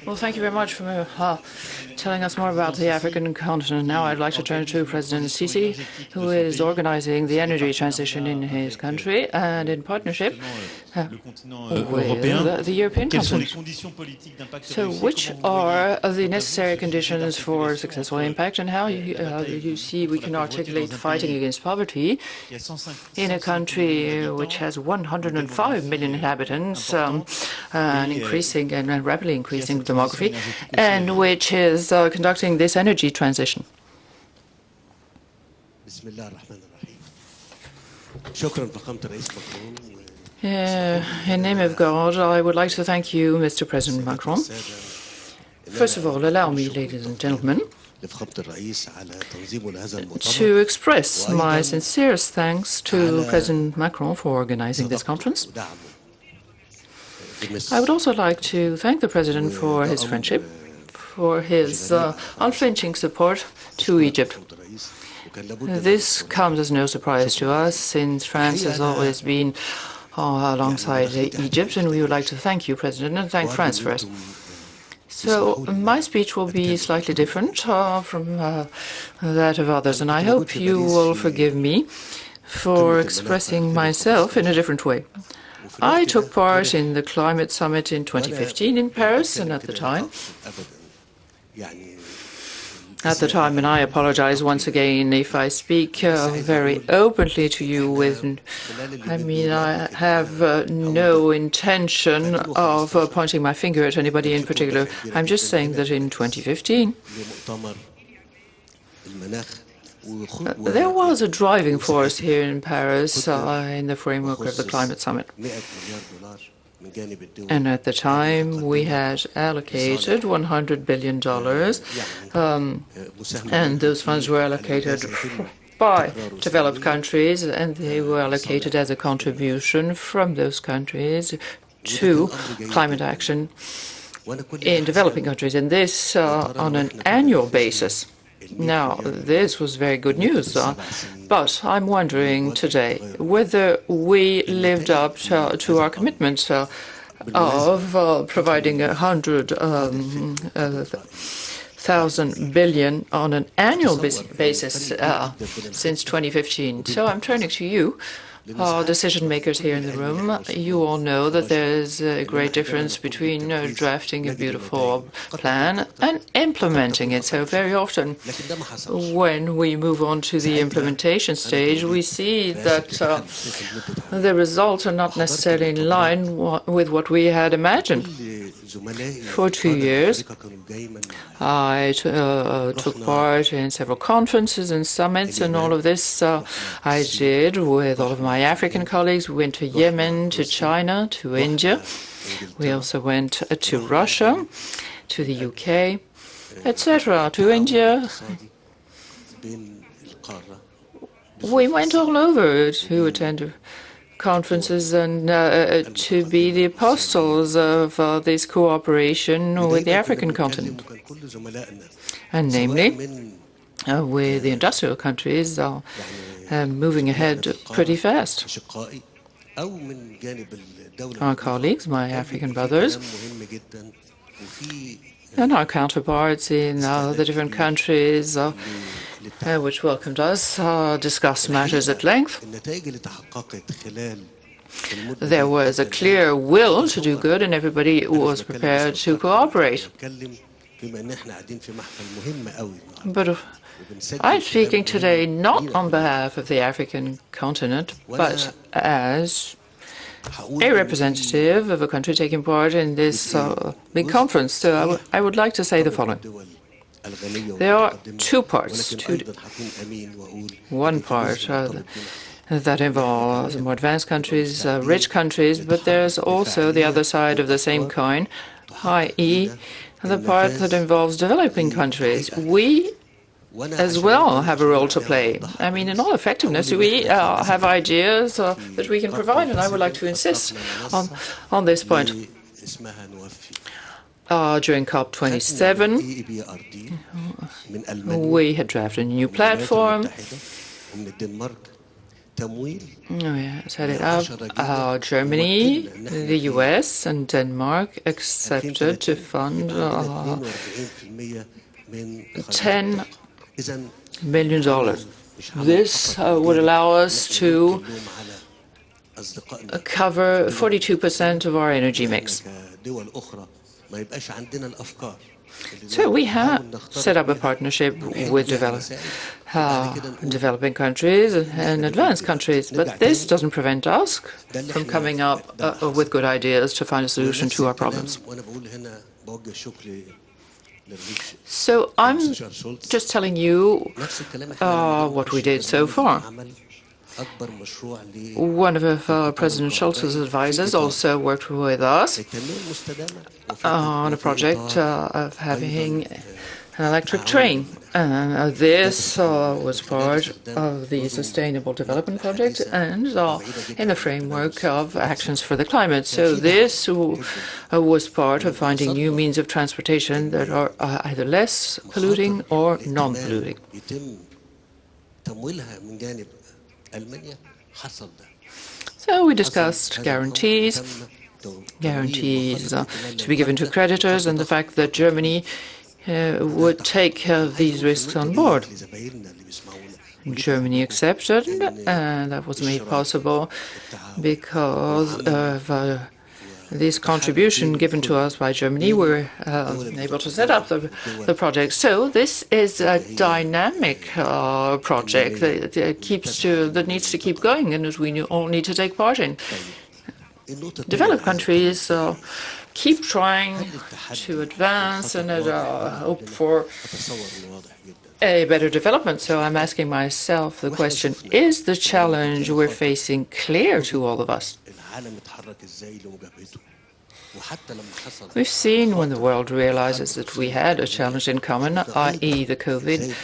Well, thank you very much for telling us more about the African continent. Now I'd like to turn to President Sisi, who is organizing the energy transition in his country and in partnership with the European continent. So which are the necessary conditions for successful impact, and how you see we can articulate fighting against poverty in a country which has 105 million inhabitants, an increasing and rapidly increasing demography, and which is conducting this energy transition? In name of God, I would like to thank you, Mr. President Macron. First of all, allow me, ladies and gentlemen, to express my sincerest thanks to President Macron for organizing this conference. I would also like to thank the President for his friendship, for his unflinching support to Egypt. This comes as no surprise to us, since France has always been alongside Egypt, and we would like to thank you, President, and thank France for it. So my speech will be slightly different from that of others, and I hope you will forgive me for expressing myself in a different way. I took part in the climate summit in 2015 in Paris, and at the time, and I apologize once again if I speak very openly to you I have no intention of pointing my finger at anybody in particular. I'm just saying that in 2015, there was a driving force here in Paris in the framework of the climate summit. And at the time, we had allocated $100 billion, and those funds were allocated by developed countries, and they were allocated as a contribution from those countries to climate action in developing countries, and this on an annual basis. Now, this was very good news, but I'm wondering today whether we lived up to our commitment of providing 100,000 billion on an annual basis since 2015. So I'm turning to you, decision makers here in the room. You all know that there's a great difference between drafting a beautiful plan and implementing it. So very often, when we move on to the implementation stage, we see that the results are not necessarily in line with what we had imagined. For 2 years, I took part in several conferences and summits, and all of this I did with all of my African colleagues. We went to Yemen, to China, to India. We also went to Russia, to the UK, etc., to India. We went all over to attend conferences and to be the apostles of this cooperation with the African continent, and namely with the industrial countries moving ahead pretty fast. Our colleagues, my African brothers, and our counterparts in the different countries which welcomed us, discussed matters at length. There was a clear will to do good, and everybody was prepared to cooperate. But I'm speaking today not on behalf of the African continent, but as a representative of a country taking part in this big conference. So I would like to say the following. There are two parts. One part that involves more advanced countries, rich countries, but there's also the other side of the same coin, i.e. the part that involves developing countries. We as well have a role to play. I mean, in all effectiveness, we have ideas that we can provide, and I would like to insist on this point. During COP27, we had drafted a new platform We set it up. Germany, the US, and Denmark accepted to fund $10 million. This would allow us to cover 42% of our energy mix. So we have set up a partnership with developing countries and advanced countries, but this doesn't prevent us from coming up with good ideas to find a solution to our problems. So I'm just telling you what we did so far. One of President Schulz's advisors also worked with us on a project of having an electric train. This was part of the Sustainable Development Project and in the framework of Actions for the Climate. So this was part of finding new means of transportation that are either less polluting or non-polluting. So we discussed guarantees to be given to creditors, and the fact that Germany would take these risks on board. Germany accepted, and that was made possible because of this contribution given to us by Germany. We were able to set up the project. So this is a dynamic project that needs to keep going, and that we all need to take part in. Developed countries keep trying to advance and hope for a better development. So I'm asking myself the question, is the challenge we're facing clear to all of us? We've seen when the world realizes that we had a challenge in common, i.e. the COVID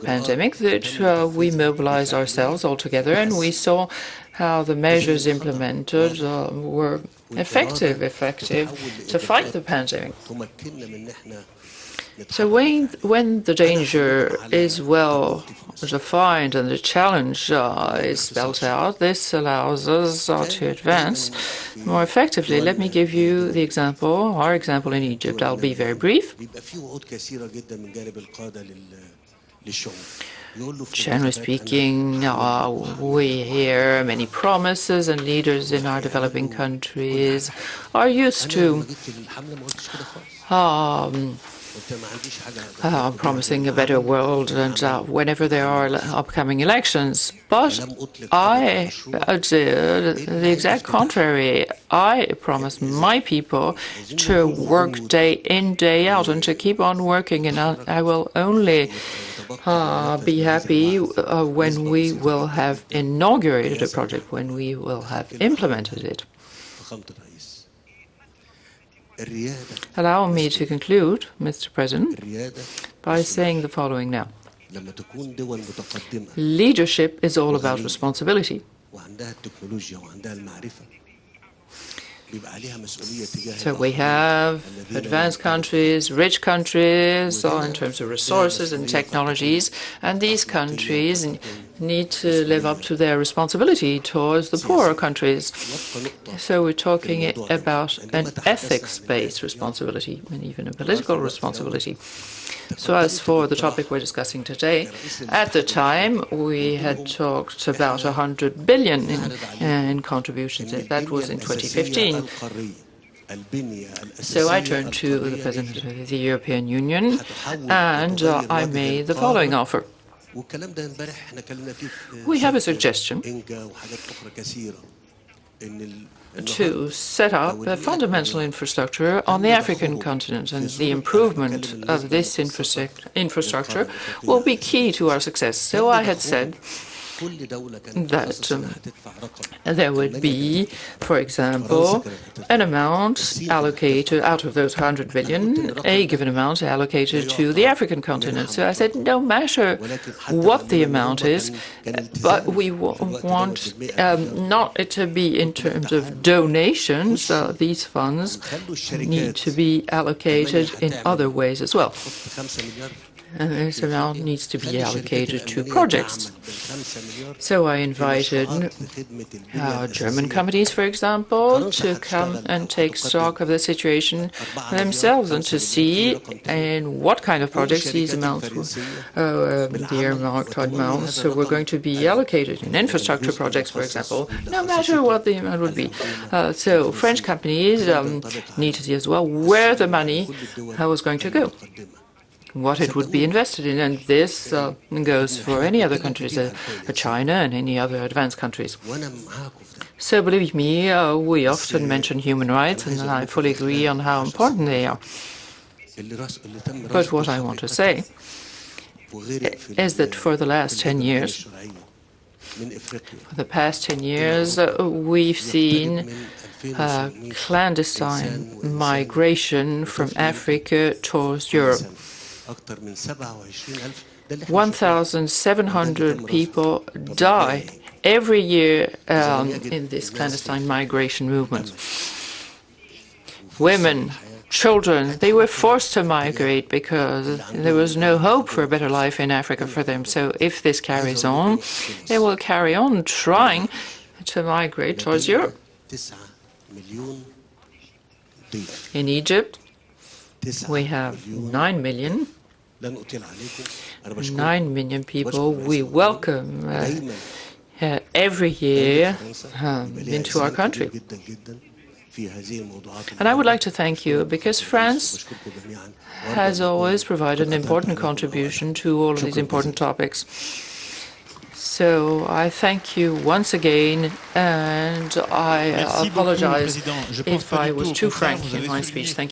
pandemic, that we mobilized ourselves all together, and we saw how the measures implemented were effective to fight the pandemic. So when the danger is well defined and the challenge is spelled out, this allows us to advance more effectively. Let me give you our example in Egypt. I'll be very brief. Generally speaking, we hear many promises, and leaders in our developing countries are used to promising a better world and whenever there are upcoming elections. But I did the exact contrary. I promised my people to work day in, day out, and to keep on working, and I will only be happy when we will have inaugurated a project, when we will have implemented it. Allow me to conclude, Mr. President, by saying the following now. Leadership is all about responsibility. So we have advanced countries, rich countries, in terms of resources and technologies, and these countries need to live up to their responsibility towards the poorer countries. So we're talking about an ethics-based responsibility and even a political responsibility. So as for the topic we're discussing today, at the time we had talked about 100 billion in contributions. That was in 2015. So I turned to the President of the European Union and I made the following offer. We have a suggestion to set up a fundamental infrastructure on the African continent, and the improvement of this infrastructure will be key to our success. So I had said that there would be, for example, an amount allocated out of those 100 billion, a given amount allocated to the African continent. So I said, no matter what the amount is, but we want not it to be in terms of donations. These funds need to be allocated in other ways as well. and this amount needs to be allocated to projects. So I invited German companies, for example, to come and take stock of the situation themselves and to see in what kind of projects these amounts, the amounts were going to be allocated in infrastructure projects, for example, no matter what the amount would be. So French companies need to see as well where the money was going to go, what it would be invested in, and this goes for any other countries, China and any other advanced countries. So believe me, we often mention human rights, and I fully agree on how important they are. But what I want to say is that for the last 10 years, we've seen clandestine migration from Africa towards Europe. 1,700 people die every year in this clandestine migration movement. Women, children, they were forced to migrate because there was no hope for a better life in Africa for them. So if this carries on, they will carry on trying to migrate towards Europe. In Egypt, we have 9 million people we welcome every year into our country. And I would like to thank you because France has always provided an important contribution to all of these important topics. So I thank you once again, and I apologize if I was too frank in my speech. Thank you.